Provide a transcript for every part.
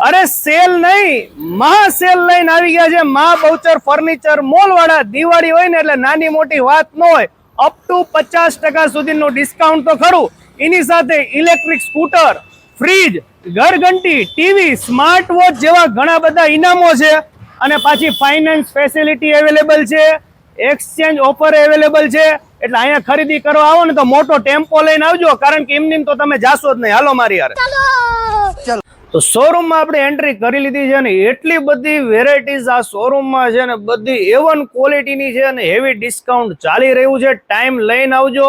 અરે સેલ નહીં, મહા સેલ લઈને આવી ગયા છે મહા બહુચર ફર્નિચર મોલ વાળા. દિવાળી હોય ને એટલે નાની મોટી વાત ન હોય. અપ ટુ 50% સુધીનું ડિસ્કાઉન્ટ તો ખરું. એની સાથે ઇલેક્ટ્રિક સ્કૂટર, ફ્રીજ, ઘરઘંટી, ટીવી, સ્માર્ટ વોચ જેવા ઘણા બધા ઇનામો છે. અને પાછી ફાઇનાન્સ ફેસિલિટી અવેલેબલ છે, એક્સચેન્જ ઓફર અવેલેબલ છે. એટલે અહીંયા ખરીદી કરવા આવો ને તો મોટો ટેમ્પો લઈને આવજો, કારણ કે એમની તો તમે જાશો જ નહીં. હાલો મારી યાર. તો શોરૂમમાં આપણે એન્ટ્રી કરી લીધી છે ને એટલી બધી વેરાયટીઝ આ શોરૂમમાં છે ને, બધી A1 ક્વોલિટીની છે અને હેવી ડિસ્કાઉન્ટ ચાલી રહ્યું છે. ટાઈમ લઈને આવજો.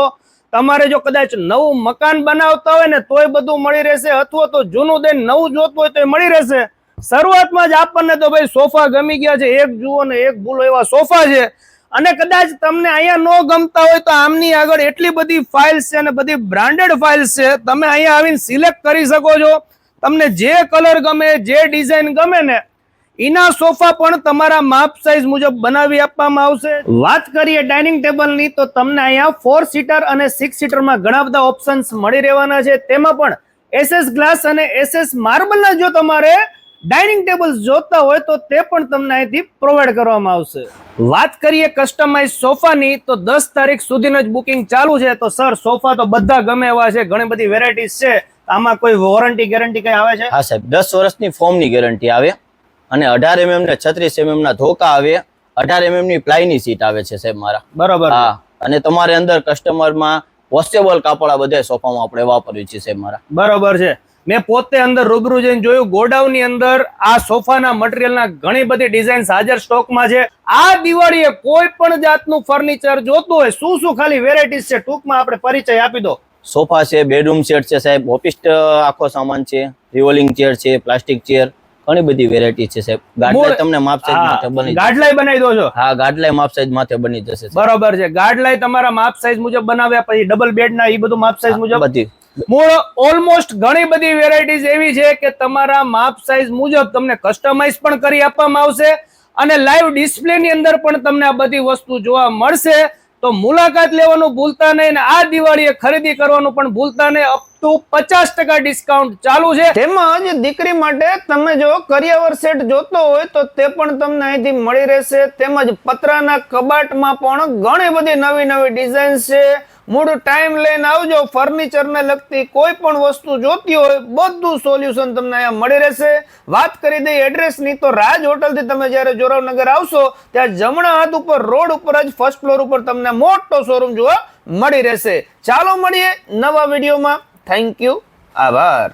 તમારે જો કદાચ નવું મકાન બનાવતા હોય ને તોય બધું મળી રહેશે, અથવા તો જૂનું દઈને નવું જોતું હોય તો મળી રહેશે. શરૂઆતમાં જ આપણને તો ભાઈ સોફા ગમી ગયા છે, એક જુઓ ને એક ભૂલો એવા સોફા છે. અને કદાચ તમને અહીંયા ન ગમતા હોય તો આમની આગળ એટલી બધી ફાઇલ્સ છે અને બધી બ્રાન્ડેડ ફાઇલ્સ છે, તમે અહીંયા આવીને સિલેક્ટ કરી શકો છો. તમને જે કલર ગમે, જે ડિઝાઇન ગમે ને એના સોફા પણ તમારા માપ સાઇઝ મુજબ બનાવી આપવામાં આવશે. વાત કરીએ ડાઇનિંગ ટેબલની તો તમને અહીંયા 4 સીટર અને 6 સીટરમાં ઘણા બધા ઓપ્શન્સ મળી રહેવાના છે. તેમાં પણ SS ગ્લાસ અને SS માર્બલના જો તમારે ડાઇનિંગ ટેબલ્સ જોતા હોય તો તે પણ તમને અહીંથી પ્રોવાઈડ કરવામાં આવશે. વાત કરીએ કસ્ટમાઇઝ સોફાની તો 10 તારીખ સુધીનું જ બુકિંગ ચાલુ છે. તો સર સોફા તો બધા ગમે એવા છે, ઘણી બધી વેરાયટીઝ છે. આમાં કોઈ વોરંટી ગેરંટી કઈ આવે છે? હા સાહેબ, 10 વર્ષની ફોર્મની ગેરંટી આવે અને 18 mm ને 36 mm ના ધોકા આવે, 18 mm ની પ્લાયની સીટ આવે છે સાહેબ મારા. બરોબર. હા, અને તમારે અંદર કસ્ટમરમાં વોશેબલ કાપડા બધા સોફામાં આપણે વાપરવી છે સાહેબ મારા. બરોબર છે. મેં પોતે અંદર રૂબરૂ જઈને જોયું. ગોડાઉનની અંદર આ સોફાના મટીરિયલના ઘણી બધી ડિઝાઇન્સ હાજર સ્ટોકમાં છે. આ દિવાળીએ કોઈ પણ જાતનું ફર્નિચર જોતું હોય, શું શું ખાલી વેરાયટીઝ છે ટૂંકમાં આપણે પરિચય આપી દો. સોફા છે, બેડરૂમ સેટ છે સાહેબ, ઓફિસ આખો સામાન છે, રિવોલ્વિંગ ચેર છે, પ્લાસ્ટિક ચેર, ઘણી બધી વેરાયટી છે સાહેબ. ગાડલાઈ તમને માપ સાઈઝ માથે બની ગાડલાઈ બનાવી દો છો? હા, ગાડલાઈ માપ સાઈઝ માથે બની જશે. બરોબર છે. ગાડલાઈ તમારા માપ સાઈઝ મુજબ બનાવ્યા, પછી ડબલ બેડ ના એ બધું માપ સાઈઝ મુજબ બધી ઓલમોસ્ટ ઘણી બધી વેરાયટીઝ એવી છે કે તમારા માપ સાઈઝ મુજબ તમને કસ્ટમાઇઝ પણ કરી આપવામાં આવશે અને લાઈવ ડિસ્પ્લે ની અંદર પણ તમને આ બધી વસ્તુ જોવા મળશે. તો મુલાકાત લેવાનું ભૂલતા નહીં, આ દિવાળીએ ખરીદી કરવાનું પણ ભૂલતા નહીં. અપ ટુ 50% ડિસ્કાઉન્ટ ચાલુ છે. તેમજ દીકરી માટે તમે જો કરિયાવર સેટ જોતો હોય તો તે પણ તમને અહીંથી મળી રહેશે. તેમજ પતરાના કબાટમાં પણ ઘણી બધી નવી નવી ડિઝાઇન છે. મૂળ ટાઈમ લઈને આવજો. ફર્નિચર ને લગતી કોઈ પણ વસ્તુ જોતી હોય બધું સોલ્યુશન તમને અહીંયા મળી રહેશે. વાત કરી દઈએ એડ્રેસ ની તો રાજ હોટલ થી તમે જયારે જોરાવનગર આવશો ત્યાં જમણા હાથ ઉપર રોડ ઉપર જ ફર્સ્ટ ફ્લોર ઉપર તમને મોટો શોરૂમ જોવા મળી રહેશે. ચાલો મળીએ નવા વિડીયોમાં. Thank you. આભાર.